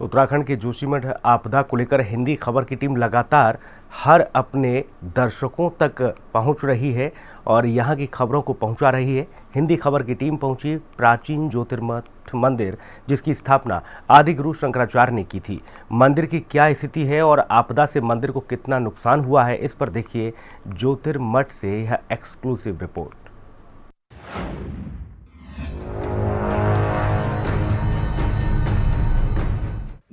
उत्तराखंड के जोशीमठ आपदा को लेकर हिंदी खबर की टीम लगातार हर अपने दर्शकों तक पहुंच रही है और यहां की खबरों को पहुंचा रही है। हिंदी खबर की टीम पहुंची प्राचीन ज्योतिर्मठ मंदिर, जिसकी स्थापना आदि गुरु शंकराचार्य ने की थी। मंदिर की क्या स्थिति है और आपदा से मंदिर को कितना नुकसान हुआ है, इस पर देखिए ज्योतिर्मठ से यह एक्सक्लूसिव रिपोर्ट।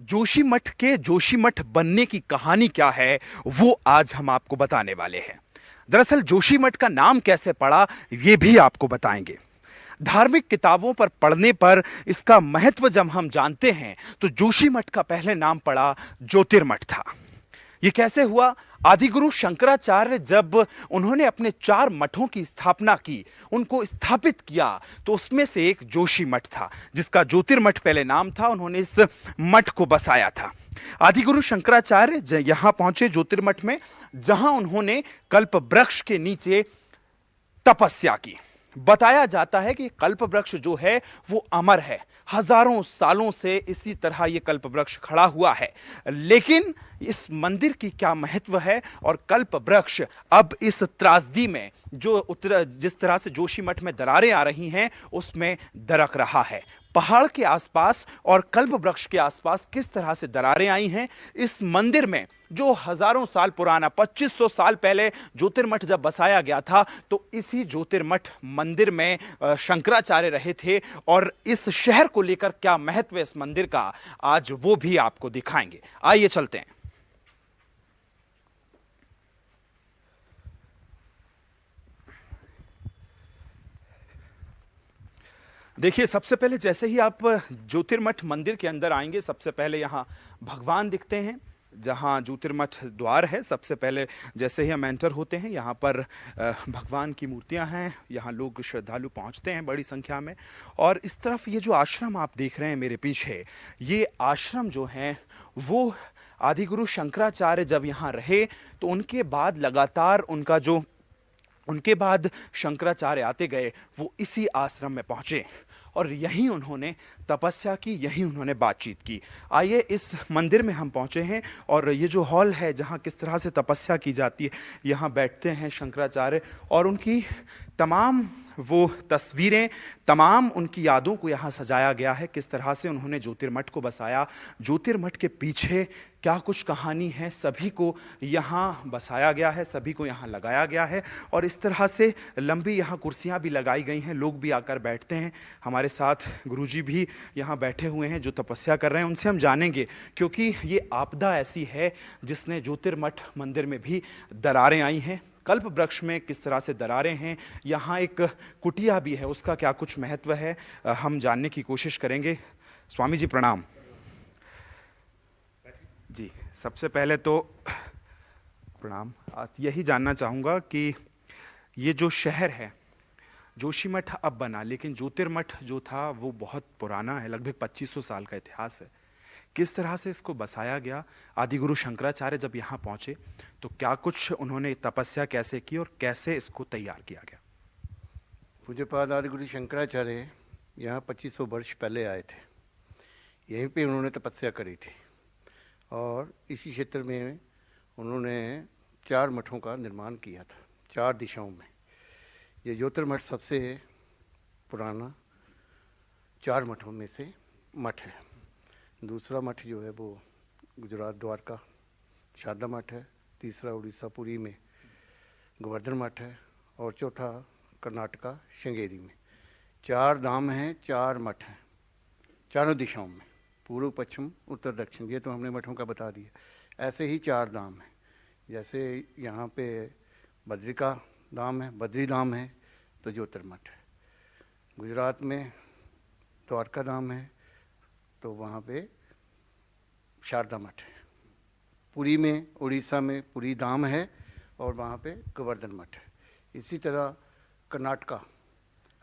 जोशीमठ के जोशीमठ बनने की कहानी क्या है, वो आज हम आपको बताने वाले हैं। दरअसल जोशीमठ का नाम कैसे पड़ा, ये भी आपको बताएंगे। धार्मिक किताबों पर पढ़ने पर इसका महत्व जब हम जानते हैं तो जोशीमठ का पहले नाम पड़ा ज्योतिर्मठ था। ये कैसे हुआ? आदिगुरु शंकराचार्य जब उन्होंने अपने 4 मठों की स्थापना की, उनको स्थापित किया, तो उसमें से एक जोशी मठ था, जिसका ज्योतिर्मठ पहले नाम था। उन्होंने इस मठ को बसाया था। आदिगुरु शंकराचार्य यहां पहुंचे ज्योतिर्मठ में, जहां उन्होंने कल्प वृक्ष के नीचे तपस्या की। बताया जाता है कि कल्प वृक्ष जो है वो अमर है, हजारों सालों से इसी तरह ये कल्प वृक्ष खड़ा हुआ है। लेकिन इस मंदिर की क्या महत्व है और कल्प वृक्ष अब इस त्रासदी में जिस तरह से जोशीमठ में दरारें आ रही हैं, उसमें दरक रहा है। पहाड़ के आसपास और कल्प वृक्ष के आसपास किस तरह से दरारें आई हैं। इस मंदिर में जो हजारों साल पुराना 2500 साल पहले ज्योतिर्मठ जब बसाया गया था, तो इसी ज्योतिर्मठ मंदिर में शंकराचार्य रहे थे। और इस शहर को लेकर क्या महत्व है इस मंदिर का, आज वो भी आपको दिखाएंगे। आइए चलते हैं। देखिए, सबसे पहले जैसे ही आप ज्योतिर्मठ मंदिर के अंदर आएंगे, सबसे पहले यहां भगवान दिखते हैं। जहां ज्योतिर्मठ द्वार है, सबसे पहले जैसे ही हम एंटर होते हैं, यहाँ पर भगवान की मूर्तियां हैं। यहाँ लोग श्रद्धालु पहुंचते हैं बड़ी संख्या में। और इस तरफ ये जो आश्रम आप देख रहे हैं मेरे पीछे, ये आश्रम जो है वो आदिगुरु शंकराचार्य जब यहाँ रहे, तो उनके बाद लगातार उनके बाद शंकराचार्य आते गए, वो इसी आश्रम में पहुंचे और यहीं उन्होंने तपस्या की, यहीं उन्होंने बातचीत की। आइए, इस मंदिर में हम पहुंचे हैं और ये जो हॉल है जहां किस तरह से तपस्या की जाती है, यहां बैठते हैं शंकराचार्य और उनकी तमाम वो तस्वीरें, तमाम उनकी यादों को यहाँ सजाया गया है। किस तरह से उन्होंने ज्योतिर्मठ को बसाया, ज्योतिर्मठ के पीछे क्या कुछ कहानी है, सभी को यहाँ बसाया गया है, सभी को यहाँ लगाया गया है। और इस तरह से लंबी यहाँ कुर्सियाँ भी लगाई गई हैं, लोग भी आकर बैठते हैं। हमारे साथ गुरुजी भी यहाँ बैठे हुए हैं जो तपस्या कर रहे हैं, उनसे हम जानेंगे, क्योंकि ये आपदा ऐसी है जिसने ज्योतिर्मठ मंदिर में भी दरारें आई हैं। कल्प वृक्ष में किस तरह से दरारें हैं, यहाँ एक कुटिया भी है, उसका क्या कुछ महत्व है, हम जानने की कोशिश करेंगे। स्वामी जी प्रणाम। जी, सबसे पहले तो प्रणाम। आज यही जानना चाहूँगा कि ये जो शहर है जोशीमठ अब बना, लेकिन ज्योतिर्मठ जो था वो बहुत पुराना है, लगभग 2500 साल का इतिहास है। किस तरह से इसको बसाया गया? आदिगुरु शंकराचार्य जब यहाँ पहुंचे तो क्या कुछ उन्होंने तपस्या कैसे की और कैसे इसको तैयार किया गया? पूज्यपाद आदिगुरु शंकराचार्य यहाँ 2500 वर्ष पहले आए थे। यहीं पे उन्होंने तपस्या करी थी और इसी क्षेत्र में उन्होंने 4 मठों का निर्माण किया था, 4 दिशाओं में। ये ज्योतिर्मठ सबसे पुराना 4 मठों में से मठ है। दूसरा मठ जो है वो गुजरात द्वारका शारदा मठ है, तीसरा उड़ीसा पुरी में गोवर्धन मठ है और चौथा कर्नाटका श्रृंगेरी में। 4 धाम हैं, 4 मठ हैं, चारों दिशाओं में, पूर्व पश्चिम उत्तर दक्षिण। ये तो हमने मठों का बता दिया। ऐसे ही 4 धाम हैं, जैसे यहाँ पे बद्रिका धाम है, बद्री धाम है, तो ज्योतिर्मठ है। गुजरात में द्वारका धाम है, तो वहाँ पे शारदा मठ है। पुरी में, उड़ीसा में पुरी धाम है और वहाँ पे गोवर्धन मठ है। इसी तरह कर्नाटका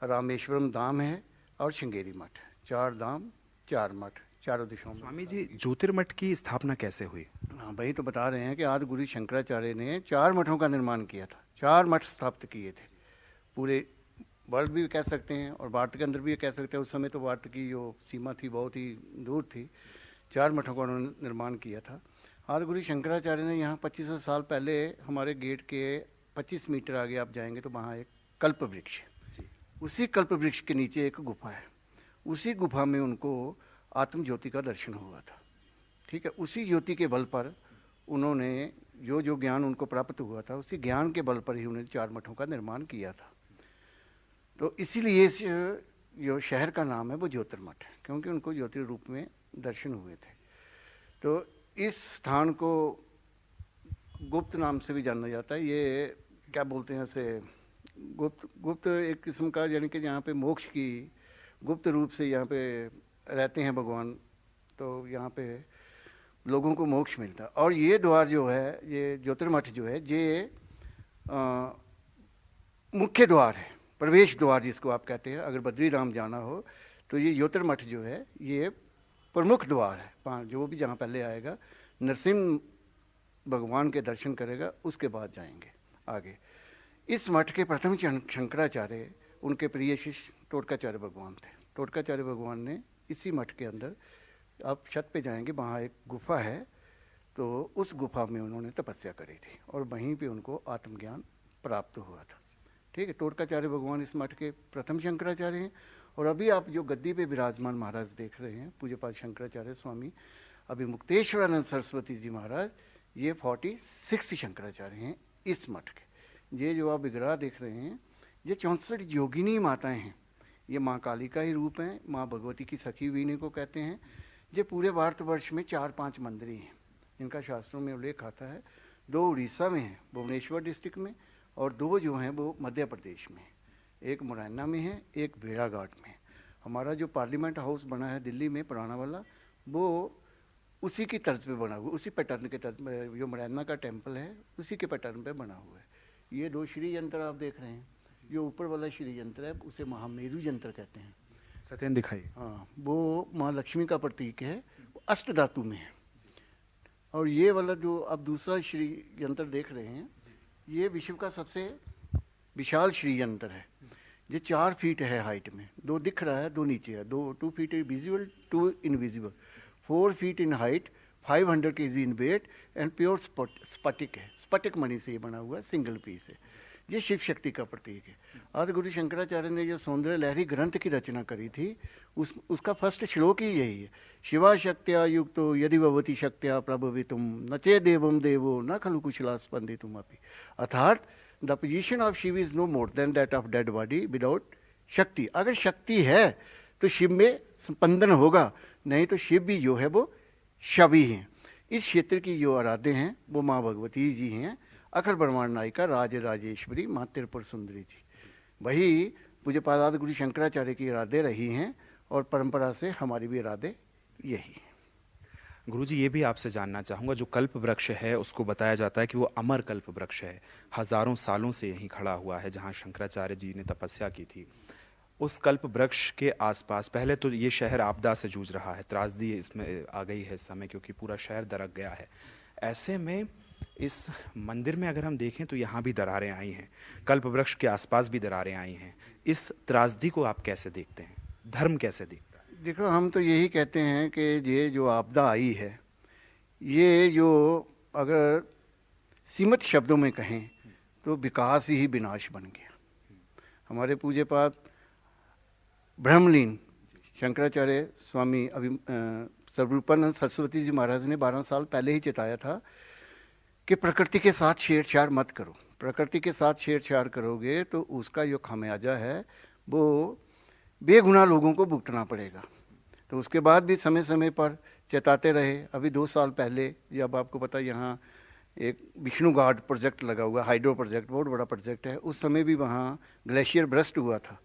रामेश्वरम धाम है और श्रृंगेरी मठ है। 4 धाम 4 मठ, चारों दिशाओं में। स्वामी जी, ज्योतिर्मठ की स्थापना कैसे हुई? हाँ, वही तो बता रहे हैं कि आदि गुरु शंकराचार्य ने 4 मठों का निर्माण किया था, 4 मठ स्थापित किए थे। पूरे वर्ल्ड भी कह सकते हैं और भारत के अंदर भी कह सकते हैं। उस समय तो भारत की जो सीमा थी बहुत ही दूर थी। 4 मठों का उन्होंने निर्माण किया था। आदिगुरु शंकराचार्य ने यहाँ 2500 साल पहले हमारे गेट के 25 मीटर आगे आप जाएंगे तो वहाँ एक कल्प वृक्ष है। उसी कल्प वृक्ष के नीचे एक गुफा है। उसी गुफा में उनको आत्म ज्योति का दर्शन हुआ था। ठीक है, उसी ज्योति के बल पर उन्होंने जो ज्ञान उनको प्राप्त हुआ था, उसी ज्ञान के बल पर ही उन्होंने 4 मठों का निर्माण किया था। तो इसीलिए इस जो शहर का नाम है वो ज्योतिर्मठ है, क्योंकि उनको ज्योतिर रूप में दर्शन हुए थे। तो इस स्थान को गुप्त नाम से भी जाना जाता है। ये क्या बोलते हैं इसे, गुप्त एक किस्म का, यानी कि यहाँ पे मोक्ष की गुप्त रूप से यहाँ पे रहते हैं भगवान, तो यहाँ पे लोगों को मोक्ष मिलता है। और ये द्वार जो है, ये ज्योतिर्मठ जो है, ये मुख्य द्वार है, प्रवेश द्वार जिसको आप कहते हैं। अगर बद्रीधाम जाना हो तो ये ज्योतिर्मठ जो है ये प्रमुख द्वार है। जो भी जहाँ पहले आएगा नरसिंह भगवान के दर्शन करेगा, उसके बाद जाएंगे आगे। इस मठ के प्रथम शंकराचार्य, उनके प्रिय शिष्य टोटकाचार्य भगवान थे। टोटकाचार्य भगवान ने इसी मठ के अंदर, आप छत पे जाएंगे, वहाँ एक गुफा है, तो उस गुफा में उन्होंने तपस्या करी थी और वहीं पे उनको आत्मज्ञान प्राप्त हुआ था। ठीक है, टोटकाचार्य भगवान इस मठ के प्रथम शंकराचार्य हैं। और अभी आप जो गद्दी पे विराजमान महाराज देख रहे हैं, पूज्यपाद शंकराचार्य स्वामी अभिमुक्तेश्वरानंद सरस्वती जी महाराज, ये 46 शंकराचार्य हैं इस मठ के। ये जो आप विग्रह देख रहे हैं, ये 64 योगिनी माताएं हैं। ये माँ काली का ही रूप है, माँ भगवती की सखी हुई इनको कहते हैं। ये पूरे भारतवर्ष में 4-5 मंदिर हैं, इनका शास्त्रों में उल्लेख आता है। 2 उड़ीसा में हैं, भुवनेश्वर डिस्ट्रिक्ट में, और 2 जो हैं वो मध्य प्रदेश में, एक मुरैना में है, एक भेड़ाघाट में। हमारा जो पार्लियामेंट हाउस बना है दिल्ली में पुराना वाला, वो उसी की तर्ज पे बना हुआ, उसी पैटर्न के तर्ज में। जो मुरैना का टेम्पल है उसी के पैटर्न पे बना हुआ है। ये 2 श्री यंत्र आप देख रहे हैं, जो ऊपर वाला श्री यंत्र है उसे महामेरु यंत्र कहते हैं। सत्यन दिखाई, हाँ, वो माँ लक्ष्मी का प्रतीक है, वो अष्ट धातु में है। और ये वाला जो आप दूसरा श्री यंत्र देख रहे हैं, ये विश्व का सबसे विशाल श्री यंत्र है। ये 4 फीट है हाइट में, 2 दिख रहा है, 2 नीचे है, 2 feet visible, 2 invisible, 4 feet in height, 500 kg in weight, and pure स्फटिक है। स्फटिक मणि से ये बना हुआ है, सिंगल पीस है। ये शिव शक्ति का प्रतीक है। आदिगुरु शंकराचार्य ने जो सौंदर्य लहरी ग्रंथ की रचना करी थी, उसका फर्स्ट श्लोक ही यही है, शिवा शक्त्या युक्तो यदि भवति शक्त्या प्रभवितुम न चे देवम देवो न खलु कुशला स्पंदितुम अपि। अर्थात the position of Shiva is no more than that of dead body without Shakti. अगर शक्ति है तो शिव में स्पंदन होगा, नहीं तो शिव भी जो है वो शव ही हैं। इस क्षेत्र की जो आराध्य हैं वो माँ भगवती जी हैं, अखिल ब्रह्मांड नायिका राज राजेश्वरी माँ त्रिपुर सुंदरी जी। वही पूज्यपाद आदिगुरु शंकराचार्य की आराध्य रही हैं, और परंपरा से हमारी भी आराध्य यही है। गुरुजी, ये भी आपसे जानना चाहूँगा, जो कल्प वृक्ष है उसको बताया जाता है कि वो अमर कल्प वृक्ष है, हजारों सालों से यहीं खड़ा हुआ है जहाँ शंकराचार्य जी ने तपस्या की थी। उस कल्प वृक्ष के आसपास, पहले तो ये शहर आपदा से जूझ रहा है, त्रासदी इसमें आ गई है इस समय, क्योंकि पूरा शहर दरक गया है। ऐसे में इस मंदिर में अगर हम देखें तो यहाँ भी दरारें आई हैं, कल्प वृक्ष के आसपास भी दरारें आई हैं। इस त्रासदी को आप कैसे देखते हैं, धर्म कैसे देखता है? देखो, हम तो यही कहते हैं कि ये जो आपदा आई है, ये जो अगर सीमित शब्दों में कहें तो विकास ही विनाश बन गया। हमारे पूज्यपाद ब्रह्मलीन शंकराचार्य स्वामी सर्वरूपानंद सरस्वती जी महाराज ने 12 साल पहले ही चेताया था कि प्रकृति के साथ छेड़छाड़ मत करो। प्रकृति के साथ छेड़छाड़ करोगे तो उसका जो खामियाजा है वो बेगुनाह लोगों को भुगतना पड़ेगा। तो उसके बाद भी समय समय पर चेताते रहे। अभी 2 साल पहले, जब आपको पता यहाँ एक विष्णु घाट प्रोजेक्ट लगा हुआ, हाइड्रो प्रोजेक्ट, बहुत बड़ा प्रोजेक्ट है, उस समय भी वहाँ ग्लेशियर ब्रस्ट हुआ था,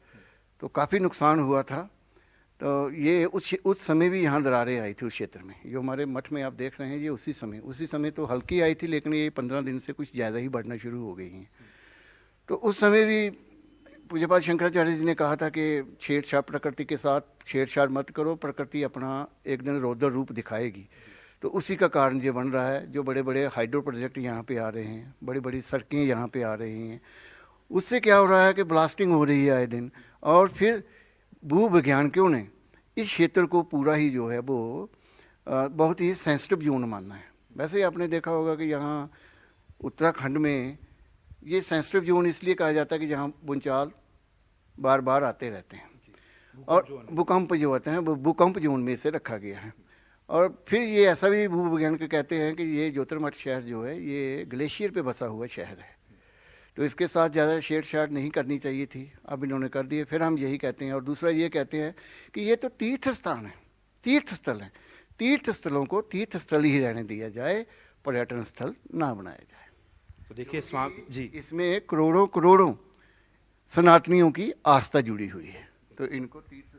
तो काफ़ी नुकसान हुआ था। तो ये उस समय भी यहाँ दरारें आई थी उस क्षेत्र में। जो हमारे मठ में आप देख रहे हैं, ये उसी समय तो हल्की आई थी, लेकिन ये 15 दिन से कुछ ज़्यादा ही बढ़ना शुरू हो गई हैं। तो उस समय भी पूज्यपाद शंकराचार्य जी ने कहा था कि छेड़छाड़, प्रकृति के साथ छेड़छाड़ मत करो, प्रकृति अपना एक दिन रौद्र रूप दिखाएगी। तो उसी का कारण ये बन रहा है, जो बड़े बड़े हाइड्रो प्रोजेक्ट यहाँ पे आ रहे हैं, बड़ी बड़ी सड़कें यहाँ पे आ रही हैं, उससे क्या हो रहा है कि ब्लास्टिंग हो रही है आए दिन। और फिर भूविज्ञानिकों ने इस क्षेत्र को पूरा ही जो है वो बहुत ही सेंसिटिव जोन मानना है। वैसे ही आपने देखा होगा कि यहाँ उत्तराखंड में ये सेंसिटिव जोन इसलिए कहा जाता है कि जहाँ भूचाल बार बार आते रहते हैं और भूकंप जो होते हैं वो भूकंप जोन में से रखा गया है। और फिर ये ऐसा भी भूवैज्ञानिक कहते हैं कि ये ज्योतिर्मठ शहर जो है ये ग्लेशियर पे बसा हुआ शहर है, तो इसके साथ ज़्यादा छेड़छाड़ नहीं करनी चाहिए थी, अब इन्होंने कर दिए। फिर हम यही कहते हैं। और दूसरा ये कहते हैं कि ये तो तीर्थ स्थान है, तीर्थ स्थल है, तीर्थ स्थलों को तीर्थ स्थल ही रहने दिया जाए, पर्यटन स्थल ना बनाया जाए। तो देखिए स्वामी जी, इसमें करोड़ों करोड़ों सनातनियों की आस्था जुड़ी हुई है, तो इनको तीर्थ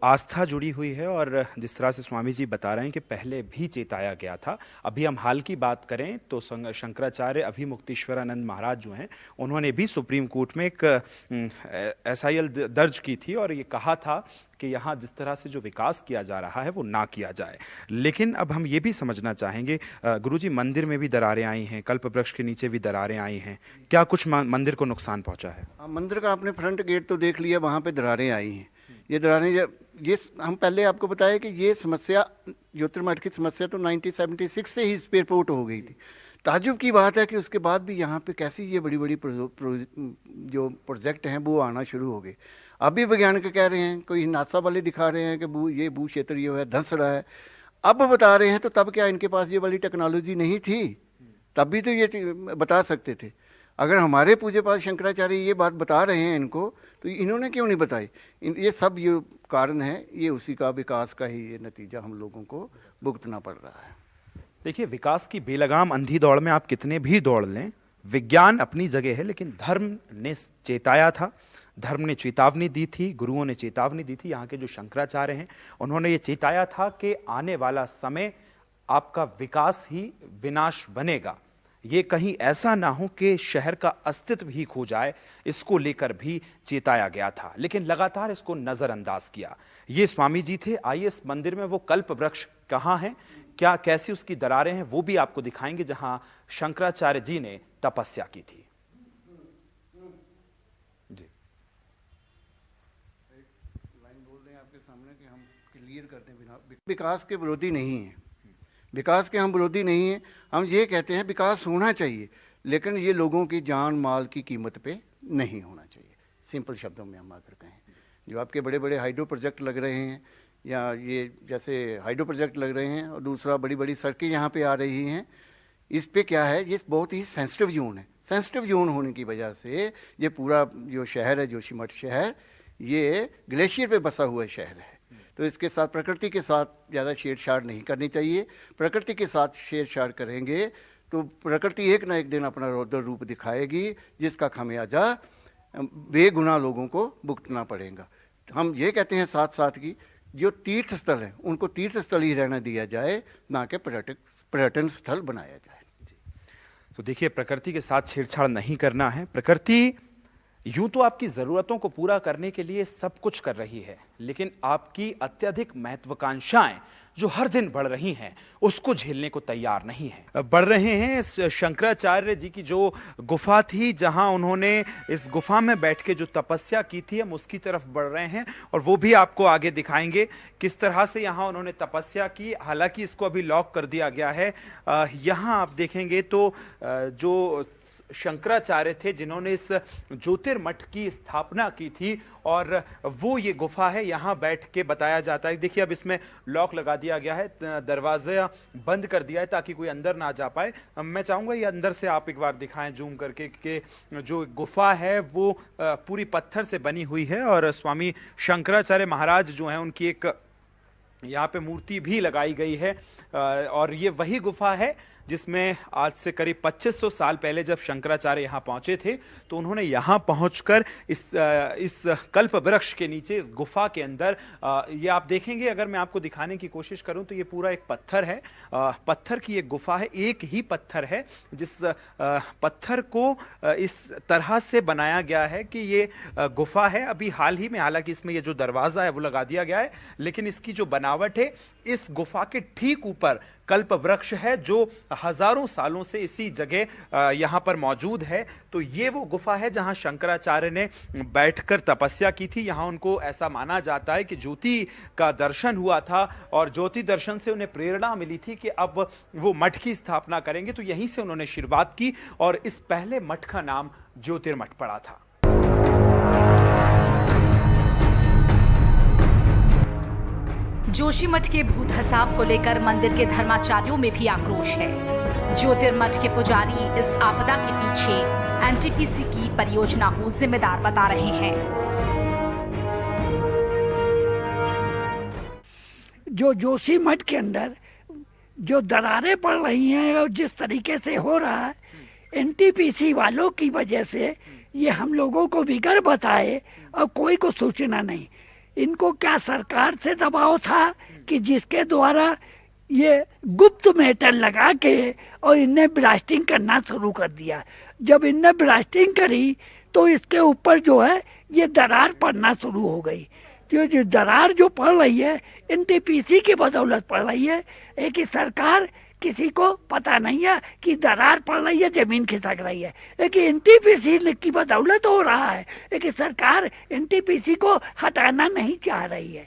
आस्था जुड़ी हुई है। और जिस तरह से स्वामी जी बता रहे हैं कि पहले भी चेताया गया था। अभी हम हाल की बात करें तो शंकराचार्य अभिमुक्तेश्वरानंद महाराज जो हैं उन्होंने भी सुप्रीम कोर्ट में एक SIL दर्ज की थी और ये कहा था कि यहाँ जिस तरह से जो विकास किया जा रहा है वो ना किया जाए। लेकिन अब हम ये भी समझना चाहेंगे गुरुजी, मंदिर में भी दरारें आई हैं, कल्प वृक्ष के नीचे भी दरारें आई हैं, क्या कुछ मंदिर को नुकसान पहुंचा है? मंदिर का आपने फ्रंट गेट तो देख लिया, वहाँ पे दरारें आई हैं। ये दरारें ये हम पहले आपको बताया कि ये समस्या ज्योतिर्मठ की समस्या तो 1976 से ही इस पे रिपोर्ट हो गई थी। ताजुब की बात है कि उसके बाद भी यहाँ पे कैसी ये बड़ी बड़ी जो प्रोजेक्ट हैं वो आना शुरू हो गए। अभी वैज्ञानिक कह रहे हैं, कोई नासा वाले दिखा रहे हैं कि ये भू क्षेत्र ये है धंस रहा है, अब बता रहे हैं। तो तब क्या इनके पास ये वाली टेक्नोलॉजी नहीं थी? तब भी तो ये बता सकते थे। अगर हमारे पूज्य पाद शंकराचार्य ये बात बता रहे हैं इनको, तो इन्होंने क्यों नहीं बताई? ये सब ये कारण है, ये उसी का विकास का ही ये नतीजा हम लोगों को भुगतना पड़ रहा है। देखिए, विकास की बेलगाम अंधी दौड़ में आप कितने भी दौड़ लें, विज्ञान अपनी जगह है, लेकिन धर्म ने चेताया था, धर्म ने चेतावनी दी थी, गुरुओं ने चेतावनी दी थी। यहाँ के जो शंकराचार्य हैं उन्होंने ये चेताया था कि आने वाला समय आपका विकास ही विनाश बनेगा। ये कहीं ऐसा ना हो कि शहर का अस्तित्व ही खो जाए, इसको लेकर भी चेताया गया था, लेकिन लगातार इसको नजरअंदाज किया। ये स्वामी जी थे। आइए इस मंदिर में वो कल्प वृक्ष कहाँ है, क्या कैसी उसकी दरारें हैं, वो भी आपको दिखाएंगे जहां शंकराचार्य जी ने तपस्या की थी। जी, लाइन बोल रहे हैं आपके सामने कि हम क्लियर करते हैं, विकास के विरोधी नहीं है, विकास के हम विरोधी नहीं हैं। हम ये कहते हैं विकास होना चाहिए, लेकिन ये लोगों की जान माल की कीमत पे नहीं होना चाहिए। सिंपल शब्दों में हम आकर कहें, जो आपके बड़े बड़े हाइड्रो प्रोजेक्ट लग रहे हैं, या ये जैसे हाइड्रो प्रोजेक्ट लग रहे हैं, और दूसरा बड़ी बड़ी सड़कें यहाँ पे आ रही हैं, इस पे क्या है, ये बहुत ही सेंसिटिव जोन है। सेंसिटिव जोन होने की वजह से ये पूरा जो शहर है जोशीमठ शहर, ये ग्लेशियर पे बसा हुआ शहर है। तो इसके साथ प्रकृति के साथ ज़्यादा छेड़छाड़ नहीं करनी चाहिए। प्रकृति के साथ छेड़छाड़ करेंगे तो प्रकृति एक ना एक दिन अपना रौद्र रूप दिखाएगी, जिसका खामियाजा बेगुनाह लोगों को भुगतना पड़ेगा। हम ये कहते हैं साथ साथ कि जो तीर्थ स्थल है उनको तीर्थ स्थल ही रहना दिया जाए, ना कि पर्यटन स्थल बनाया जाए। तो देखिए, प्रकृति के साथ छेड़छाड़ नहीं करना है। प्रकृति यूं तो आपकी जरूरतों को पूरा करने के लिए सब कुछ कर रही है, लेकिन आपकी अत्यधिक महत्वाकांक्षाएं जो हर दिन बढ़ रही हैं उसको झेलने को तैयार नहीं है। बढ़ रहे हैं इस शंकराचार्य जी की जो गुफा थी, जहां उन्होंने इस गुफा में बैठ के जो तपस्या की थी, हम उसकी तरफ बढ़ रहे हैं और वो भी आपको आगे दिखाएंगे किस तरह से यहां उन्होंने तपस्या की। हालांकि इसको अभी लॉक कर दिया गया है। यहां आप देखेंगे तो जो शंकराचार्य थे जिन्होंने इस ज्योतिर्मठ की स्थापना की थी, और वो ये गुफा है, यहां बैठ के बताया जाता है। देखिए, अब इसमें लॉक लगा दिया गया है, दरवाजा बंद कर दिया है ताकि कोई अंदर ना जा पाए। मैं चाहूंगा ये अंदर से आप एक बार दिखाएं जूम करके कि जो गुफा है वो पूरी पत्थर से बनी हुई है, और स्वामी शंकराचार्य महाराज जो हैं उनकी एक यहाँ पे मूर्ति भी लगाई गई है। और ये वही गुफा है जिसमें आज से करीब 2500 साल पहले जब शंकराचार्य यहाँ पहुंचे थे, तो उन्होंने यहाँ पहुंचकर इस कल्प वृक्ष के नीचे, इस गुफा के अंदर, ये आप देखेंगे, अगर मैं आपको दिखाने की कोशिश करूं तो ये पूरा एक पत्थर है, पत्थर की एक गुफा है, एक ही पत्थर है, जिस पत्थर को इस तरह से बनाया गया है कि ये गुफा है। अभी हाल ही में, हालांकि इसमें ये जो दरवाजा है वो लगा दिया गया है, लेकिन इसकी जो बनावट है, इस गुफा के ठीक ऊपर कल्प वृक्ष है जो हजारों सालों से इसी जगह यहाँ पर मौजूद है। तो ये वो गुफा है जहाँ शंकराचार्य ने बैठकर तपस्या की थी। यहाँ उनको ऐसा माना जाता है कि ज्योति का दर्शन हुआ था और ज्योति दर्शन से उन्हें प्रेरणा मिली थी कि अब वो मठ की स्थापना करेंगे। तो यहीं से उन्होंने शुरुआत की और इस पहले मठ का नाम ज्योतिर्मठ पड़ा था। जोशीमठ के भूत हसाव को लेकर मंदिर के धर्माचार्यों में भी आक्रोश है। ज्योतिर्मठ के पुजारी इस आपदा के पीछे एनटीपीसी की परियोजना को जिम्मेदार बता रहे हैं। जो जोशीमठ के अंदर जो दरारें पड़ रही हैं और जिस तरीके से हो रहा है, एनटीपीसी वालों की वजह से ये हम लोगों को बिगड़ बताए और कोई को सूचना नहीं। इनको क्या सरकार से दबाव था कि जिसके द्वारा ये गुप्त मेटल लगा के और इनने ब्लास्टिंग करना शुरू कर दिया। जब इनने ब्लास्टिंग करी तो इसके ऊपर जो है ये दरार पड़ना शुरू हो गई। जो दरार जो पड़ रही है एनटीपीसी की बदौलत पड़ रही है। एक ही सरकार किसी को पता नहीं है कि दरार पड़ रही है, जमीन खिसक रही है, लेकिन एनटीपीसी की बदौलत हो रहा है। लेकिन सरकार एनटीपीसी को हटाना नहीं चाह रही है।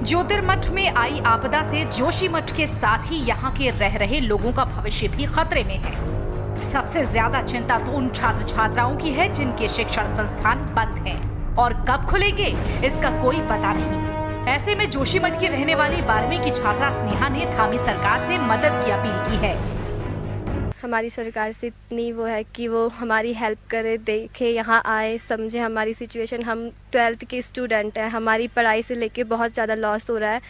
ज्योतिर्मठ में आई आपदा से जोशीमठ के साथ ही यहाँ के रह रहे लोगों का भविष्य भी खतरे में है। सबसे ज्यादा चिंता तो उन छात्र छात्राओं की है जिनके शिक्षण संस्थान बंद हैं और कब खुलेंगे इसका कोई पता नहीं। ऐसे में जोशीमठ की रहने वाली 12वीं की छात्रा स्नेहा ने धामी सरकार से मदद की अपील की है। हमारी सरकार से इतनी वो है कि वो हमारी हेल्प करे, देखे, यहाँ आए, समझे हमारी सिचुएशन। हम 12th के स्टूडेंट हैं, हमारी पढ़ाई से लेके बहुत ज़्यादा लॉस हो रहा है,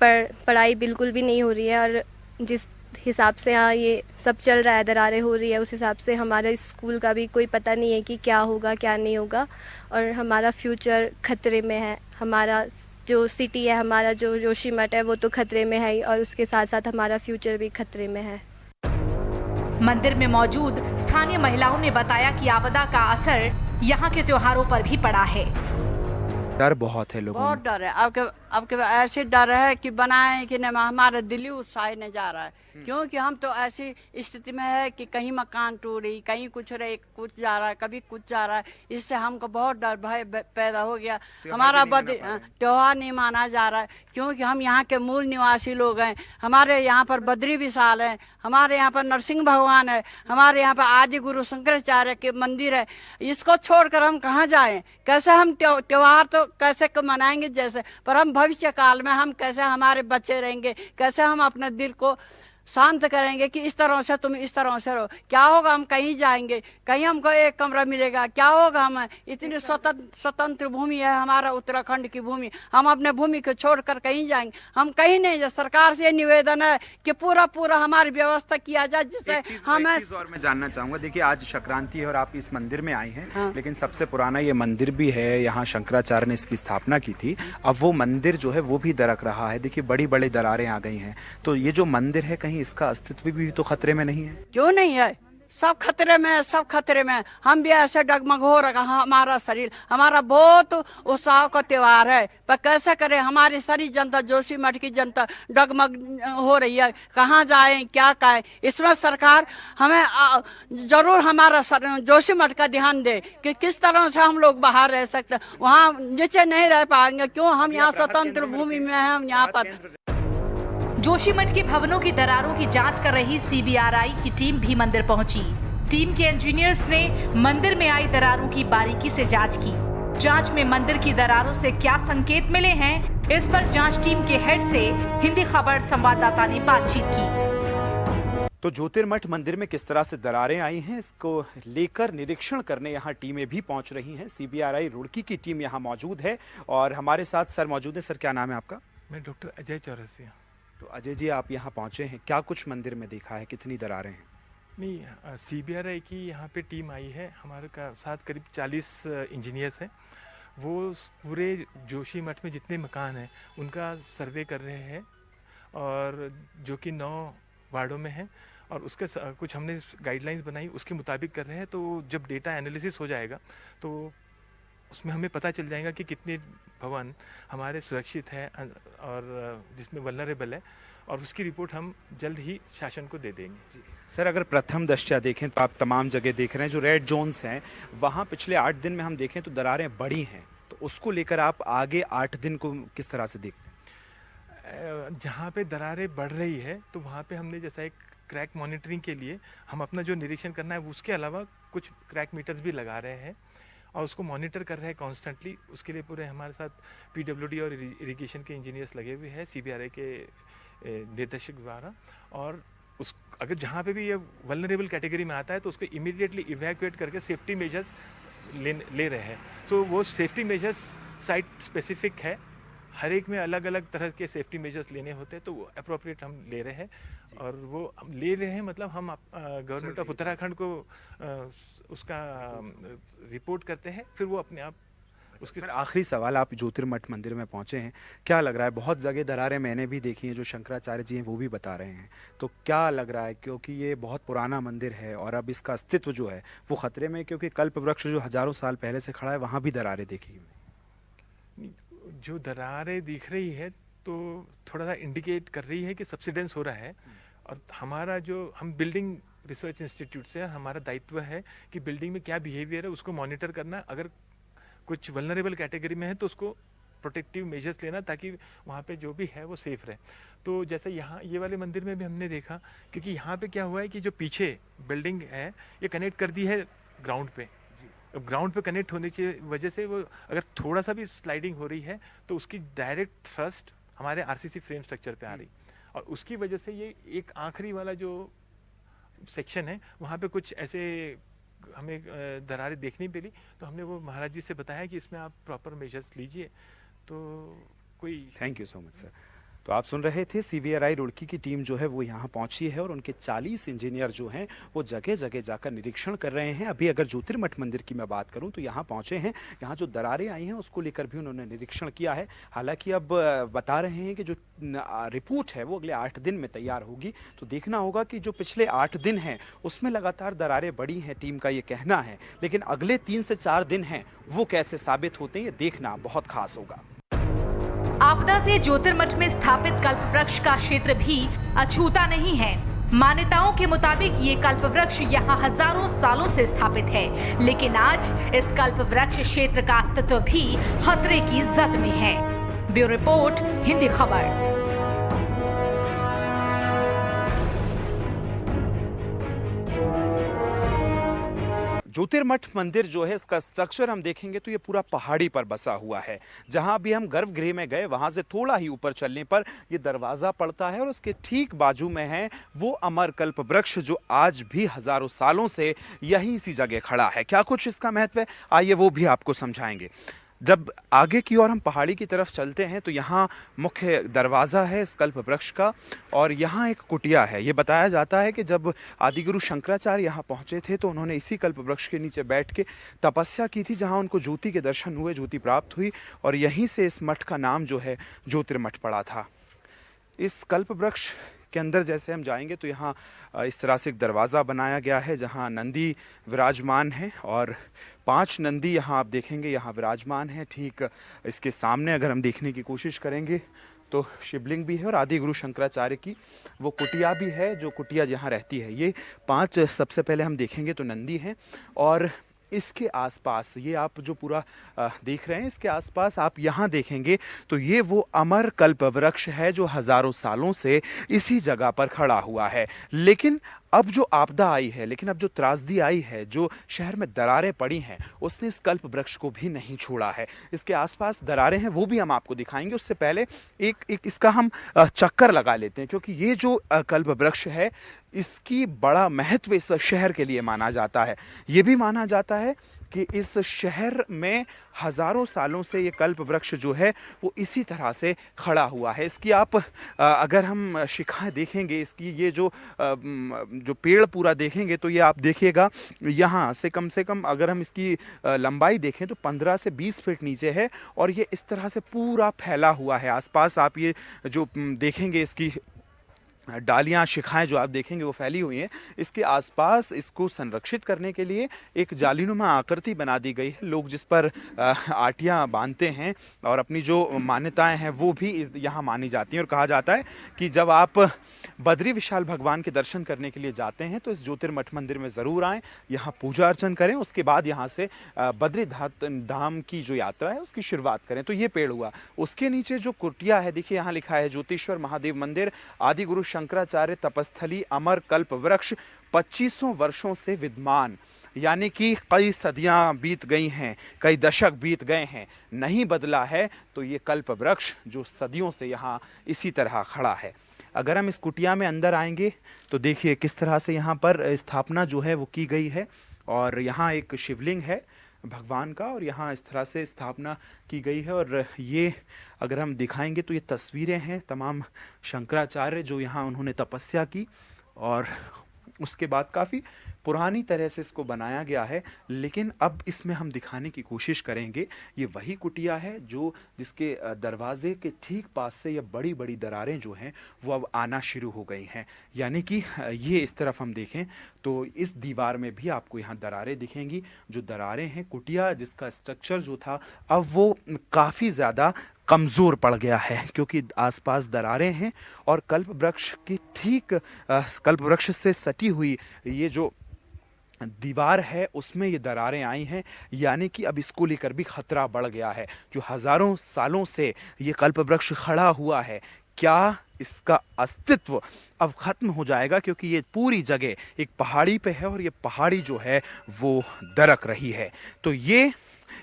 पर पढ़ाई बिल्कुल भी नहीं हो रही है। और जिस हिसाब से यहाँ ये सब चल रहा है, दरारें हो रही है, उस हिसाब से हमारे स्कूल का भी कोई पता नहीं है कि क्या होगा क्या नहीं होगा। और हमारा फ्यूचर खतरे में है। हमारा जो सिटी है, हमारा जो जोशीमठ है, वो तो खतरे में है ही, और उसके साथ साथ हमारा फ्यूचर भी खतरे में है। मंदिर में मौजूद स्थानीय महिलाओं ने बताया कि आपदा का असर यहाँ के त्योहारों पर भी पड़ा है। डर बहुत है लोगों में। बहुत डर है। आपके ऐसे डर है कि बनाए कि नहीं, हमारा दिल्ली उत्साह नहीं जा रहा है। क्योंकि हम तो ऐसी स्थिति में है कि कहीं मकान टूट रही, कहीं कुछ रहे, कुछ जा रहा है, कभी कुछ जा रहा है। इससे हमको बहुत डर भय पैदा हो गया। हमारा त्योहार नहीं माना जा रहा है क्योंकि हम यहाँ के मूल निवासी लोग हैं। हमारे यहाँ पर बद्री विशाल है, हमारे यहाँ पर नरसिंह भगवान है, हमारे यहाँ पर आदि गुरु शंकराचार्य के मंदिर है। इसको छोड़कर हम कहाँ जाएं? कैसे हम त्योहार तो कैसे मनाएंगे जैसे, पर हम भविष्य काल में हम कैसे हमारे बच्चे रहेंगे, कैसे हम अपने दिल को शांत करेंगे कि इस तरह से तुम इस तरह से रहो। क्या होगा? हम कहीं जाएंगे, कहीं हमको एक कमरा मिलेगा, क्या होगा? हम इतनी स्वतंत्र भूमि है हमारा उत्तराखंड की भूमि, हम अपने भूमि को छोड़कर कहीं जाएंगे? हम कहीं नहीं जाए। सरकार से निवेदन है कि पूरा हमारी व्यवस्था किया जाए जिससे हमें। और मैं जानना चाहूंगा, देखिए आज संक्रांति है और आप इस मंदिर में आई हैं। हाँ। लेकिन सबसे पुराना ये मंदिर भी है, यहाँ शंकराचार्य ने इसकी स्थापना की थी। अब वो मंदिर जो है वो भी दरक रहा है। देखिए बड़ी बड़ी दरारें आ गई हैं। तो ये जो मंदिर है कहीं इसका अस्तित्व भी तो खतरे में नहीं है? क्यों नहीं है? सब खतरे में है, सब खतरे में है। हम भी ऐसे डगमग हो रहा, हमारा शरीर, हमारा बहुत उत्साह का त्योहार है, पर कैसे करें? हमारी सारी जनता, जोशीमठ की जनता डगमग हो रही है। कहाँ जाएं, क्या कहें? इसमें सरकार हमें जरूर हमारा जोशीमठ का ध्यान दे कि किस तरह से हम लोग बाहर रह सकते हैं। वहाँ नीचे नहीं रह पाएंगे। क्यों? हम यहाँ स्वतंत्र भूमि में हैं। हम यहाँ पर जोशीमठ के भवनों की दरारों की जांच कर रही सीबीआरआई की टीम भी मंदिर पहुंची। टीम के इंजीनियर्स ने मंदिर में आई दरारों की बारीकी से जांच की। जांच में मंदिर की दरारों से क्या संकेत मिले हैं, इस पर जांच टीम के हेड से हिंदी खबर संवाददाता ने बातचीत की। तो ज्योतिर्मठ मंदिर में किस तरह से दरारें आई हैं, इसको लेकर निरीक्षण करने यहाँ टीमें भी पहुंच रही हैं। सीबीआरआई रुड़की की टीम यहाँ मौजूद है और हमारे साथ सर मौजूद है। सर क्या नाम है आपका? मैं डॉक्टर अजय चौरसिया। तो अजय जी, आप यहाँ पहुँचे हैं, क्या कुछ मंदिर में देखा है, कितनी दरारें हैं? नहीं, सीबीआरआई की यहाँ पे टीम आई है। हमारे साथ करीब 40 इंजीनियर्स हैं। वो पूरे जोशीमठ में जितने मकान हैं उनका सर्वे कर रहे हैं, और जो कि 9 वार्डों में हैं, और उसके कुछ हमने गाइडलाइंस बनाई, उसके मुताबिक कर रहे हैं। तो जब डेटा एनालिसिस हो जाएगा तो उसमें हमें पता चल जाएगा कि कितने भवन हमारे सुरक्षित हैं और जिसमें वल्नरेबल है, और उसकी रिपोर्ट हम जल्द ही शासन को दे देंगे। सर, अगर प्रथम दृष्टया देखें तो आप तमाम जगह देख रहे हैं जो रेड जोन्स हैं, वहाँ पिछले 8 दिन में हम देखें तो दरारें बड़ी हैं, तो उसको लेकर आप आगे 8 दिन को किस तरह से देखते हैं? जहाँ पे दरारें बढ़ रही है तो वहाँ पे हमने जैसा एक क्रैक मॉनिटरिंग के लिए हम अपना जो निरीक्षण करना है उसके अलावा कुछ क्रैक मीटर्स भी लगा रहे हैं और उसको मॉनिटर कर रहे हैं कॉन्स्टेंटली। उसके लिए पूरे हमारे साथ पीडब्ल्यूडी और इरिगेशन के इंजीनियर्स लगे हुए हैं सीबीआरआई के निर्देशक द्वारा, और उस अगर जहाँ पे भी ये वल्नरेबल कैटेगरी में आता है तो उसको इमीडिएटली इवैक्यूएट करके सेफ्टी मेजर्स ले रहे हैं। सो वो सेफ्टी मेजर्स साइट स्पेसिफिक है, हर एक में अलग अलग तरह के सेफ्टी मेजर्स लेने होते हैं, तो वो अप्रोप्रिएट हम ले रहे हैं। और वो हम ले रहे हैं मतलब हम गवर्नमेंट ऑफ उत्तराखंड को उसका रिपोर्ट करते हैं, फिर वो अपने आप उसके। आखिरी सवाल, आप ज्योतिर्मठ मंदिर में पहुंचे हैं, क्या लग रहा है? बहुत जगह दरारें मैंने भी देखी हैं, जो शंकराचार्य जी हैं वो भी बता रहे हैं, तो क्या लग रहा है? क्योंकि ये बहुत पुराना मंदिर है और अब इसका अस्तित्व जो है वो खतरे में, क्योंकि कल्प वृक्ष जो हजारों साल पहले से खड़ा है वहाँ भी दरारें देखी। जो दरारें दिख रही है तो थोड़ा सा इंडिकेट कर रही है कि सब्सिडेंस हो रहा है, और हमारा जो हम बिल्डिंग रिसर्च इंस्टीट्यूट से हमारा दायित्व है कि बिल्डिंग में क्या बिहेवियर है उसको मॉनिटर करना, अगर कुछ वल्नरेबल कैटेगरी में है तो उसको प्रोटेक्टिव मेजर्स लेना ताकि वहाँ पे जो भी है वो सेफ रहे। तो जैसे यहाँ ये वाले मंदिर में भी हमने देखा, क्योंकि यहाँ पे क्या हुआ है कि जो पीछे बिल्डिंग है ये कनेक्ट कर दी है ग्राउंड पे, अब ग्राउंड पे कनेक्ट होने की वजह से वो अगर थोड़ा सा भी स्लाइडिंग हो रही है तो उसकी डायरेक्ट थ्रस्ट हमारे आरसीसी फ्रेम स्ट्रक्चर पे आ रही, और उसकी वजह से ये एक आखिरी वाला जो सेक्शन है वहाँ पे कुछ ऐसे हमें दरारें देखनी पड़ी, तो हमने वो महाराज जी से बताया कि इसमें आप प्रॉपर मेजर्स लीजिए। तो कोई thank you so much sir. तो आप सुन रहे थे सीबीआरआई रुड़की की टीम जो है वो यहाँ पहुंची है और उनके 40 इंजीनियर जो हैं वो जगह जगह जाकर निरीक्षण कर रहे हैं। अभी अगर ज्योतिर्मठ मंदिर की मैं बात करूं तो यहाँ पहुंचे हैं, यहाँ जो दरारें आई हैं उसको लेकर भी उन्होंने निरीक्षण किया है। हालांकि अब बता रहे हैं कि जो रिपोर्ट है वो अगले 8 दिन में तैयार होगी, तो देखना होगा कि जो पिछले 8 दिन हैं उसमें लगातार दरारें बढ़ी हैं, टीम का ये कहना है, लेकिन अगले 3 से 4 दिन हैं वो कैसे साबित होते हैं ये देखना बहुत खास होगा। आपदा से ज्योतिर्मठ में स्थापित कल्प वृक्ष का क्षेत्र भी अछूता नहीं है। मान्यताओं के मुताबिक ये कल्प वृक्ष यहाँ हजारों सालों से स्थापित है, लेकिन आज इस कल्प वृक्ष क्षेत्र का अस्तित्व भी खतरे की जद में है। ब्यूरो रिपोर्ट, हिंदी खबर। ज्योतिर्मठ मंदिर जो है इसका स्ट्रक्चर हम देखेंगे तो ये पूरा पहाड़ी पर बसा हुआ है। जहां भी हम गर्भगृह में गए वहां से थोड़ा ही ऊपर चलने पर ये दरवाजा पड़ता है और उसके ठीक बाजू में है वो अमर कल्प वृक्ष जो आज भी हजारों सालों से यहीं इसी जगह खड़ा है। क्या कुछ इसका महत्व है, आइए वो भी आपको समझाएंगे। जब आगे की ओर हम पहाड़ी की तरफ चलते हैं तो यहाँ मुख्य दरवाज़ा है इस कल्प वृक्ष का और यहाँ एक कुटिया है। ये बताया जाता है कि जब आदिगुरु शंकराचार्य यहाँ पहुँचे थे तो उन्होंने इसी कल्प वृक्ष के नीचे बैठ के तपस्या की थी, जहाँ उनको ज्योति के दर्शन हुए, ज्योति प्राप्त हुई और यहीं से इस मठ का नाम जो है ज्योतिर्मठ पड़ा था। इस कल्प वृक्ष के अंदर जैसे हम जाएंगे तो यहाँ इस तरह से एक दरवाज़ा बनाया गया है जहाँ नंदी विराजमान है और 5 नंदी यहाँ आप देखेंगे यहाँ विराजमान है। ठीक इसके सामने अगर हम देखने की कोशिश करेंगे तो शिवलिंग भी है और आदि गुरु शंकराचार्य की वो कुटिया भी है, जो कुटिया जहाँ रहती है। ये 5 सबसे पहले हम देखेंगे तो नंदी हैं और इसके आसपास ये आप जो पूरा देख रहे हैं इसके आसपास आप यहाँ देखेंगे तो ये वो अमर कल्प वृक्ष है जो हजारों सालों से इसी जगह पर खड़ा हुआ है। लेकिन अब जो आपदा आई है, लेकिन अब जो त्रासदी आई है, जो शहर में दरारें पड़ी हैं, उसने इस कल्प वृक्ष को भी नहीं छोड़ा है। इसके आसपास दरारें हैं वो भी हम आपको दिखाएंगे। उससे पहले एक इसका हम चक्कर लगा लेते हैं, क्योंकि ये जो कल्प वृक्ष है इसकी बड़ा महत्व इस शहर के लिए माना जाता है। ये भी माना जाता है कि इस शहर में हजारों सालों से ये कल्प वृक्ष जो है वो इसी तरह से खड़ा हुआ है। इसकी आप अगर हम शिखाएं देखेंगे, इसकी ये जो पेड़ पूरा देखेंगे तो ये आप देखिएगा यहाँ से कम अगर हम इसकी लंबाई देखें तो 15 से 20 फीट नीचे है और ये इस तरह से पूरा फैला हुआ है। आसपास आप ये जो देखेंगे इसकी डालियां शिखाएं जो आप देखेंगे वो फैली हुई हैं, इसके आसपास इसको संरक्षित करने के लिए एक जालीनुमा आकृति बना दी गई है। लोग जिस पर आटियां बांधते हैं और अपनी जो मान्यताएं हैं वो भी यहाँ मानी जाती हैं। और कहा जाता है कि जब आप बद्री विशाल भगवान के दर्शन करने के लिए जाते हैं तो इस ज्योतिर्मठ मंदिर में ज़रूर आएँ, यहाँ पूजा अर्चन करें, उसके बाद यहाँ से बद्री धाम की जो यात्रा है उसकी शुरुआत करें। तो ये पेड़ हुआ, उसके नीचे जो कुटिया है देखिए यहाँ लिखा है ज्योतिश्वर महादेव मंदिर, आदि गुरु शंकराचार्य तपस्थली, अमर कल्प वृक्ष, 2500 वर्षों से विद्यमान। यानी कि कई सदियां बीत गई हैं, कई दशक बीत गए हैं, नहीं बदला है। तो ये कल्प वृक्ष जो सदियों से यहाँ इसी तरह खड़ा है। अगर हम इस कुटिया में अंदर आएंगे तो देखिए किस तरह से यहाँ पर स्थापना जो है वो की गई है। और यहाँ एक शिवलिंग है भगवान का और यहाँ इस तरह से स्थापना की गई है। और ये अगर हम दिखाएंगे तो ये तस्वीरें हैं तमाम शंकराचार्य जो यहाँ उन्होंने तपस्या की, और उसके बाद काफ़ी पुरानी तरह से इसको बनाया गया है। लेकिन अब इसमें हम दिखाने की कोशिश करेंगे ये वही कुटिया है जो जिसके दरवाजे के ठीक पास से ये बड़ी बड़ी दरारें जो हैं वो अब आना शुरू हो गई हैं। यानी कि ये इस तरफ हम देखें तो इस दीवार में भी आपको यहाँ दरारें दिखेंगी। जो दरारें हैं, कुटिया जिसका स्ट्रक्चर जो था अब वो काफ़ी ज़्यादा कमज़ोर पड़ गया है क्योंकि आसपास दरारें हैं और कल्प वृक्ष की ठीक कल्प वृक्ष से सटी हुई ये जो दीवार है उसमें ये दरारें आई हैं। यानी कि अब इसको लेकर भी खतरा बढ़ गया है। जो हज़ारों सालों से ये कल्प वृक्ष खड़ा हुआ है, क्या इसका अस्तित्व अब खत्म हो जाएगा? क्योंकि ये पूरी जगह एक पहाड़ी पे है और ये पहाड़ी जो है वो दरक रही है। तो ये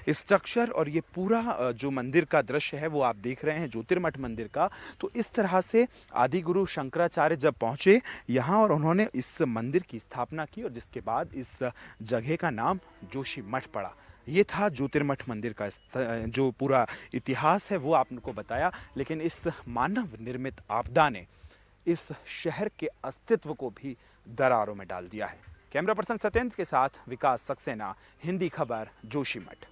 स्ट्रक्चर और ये पूरा जो मंदिर का दृश्य है वो आप देख रहे हैं ज्योतिर्मठ मंदिर का। तो इस तरह से आदि गुरु शंकराचार्य जब पहुंचे यहाँ और उन्होंने इस मंदिर की स्थापना की और जिसके बाद इस जगह का नाम जोशी मठ पड़ा। ये था ज्योतिर्मठ मंदिर का जो पूरा इतिहास है वो आपको बताया। लेकिन इस मानव निर्मित आपदा ने इस शहर के अस्तित्व को भी दरारों में डाल दिया है। कैमरा पर्सन सत्येंद्र के साथ विकास सक्सेना, हिंदी खबर, जोशीमठ।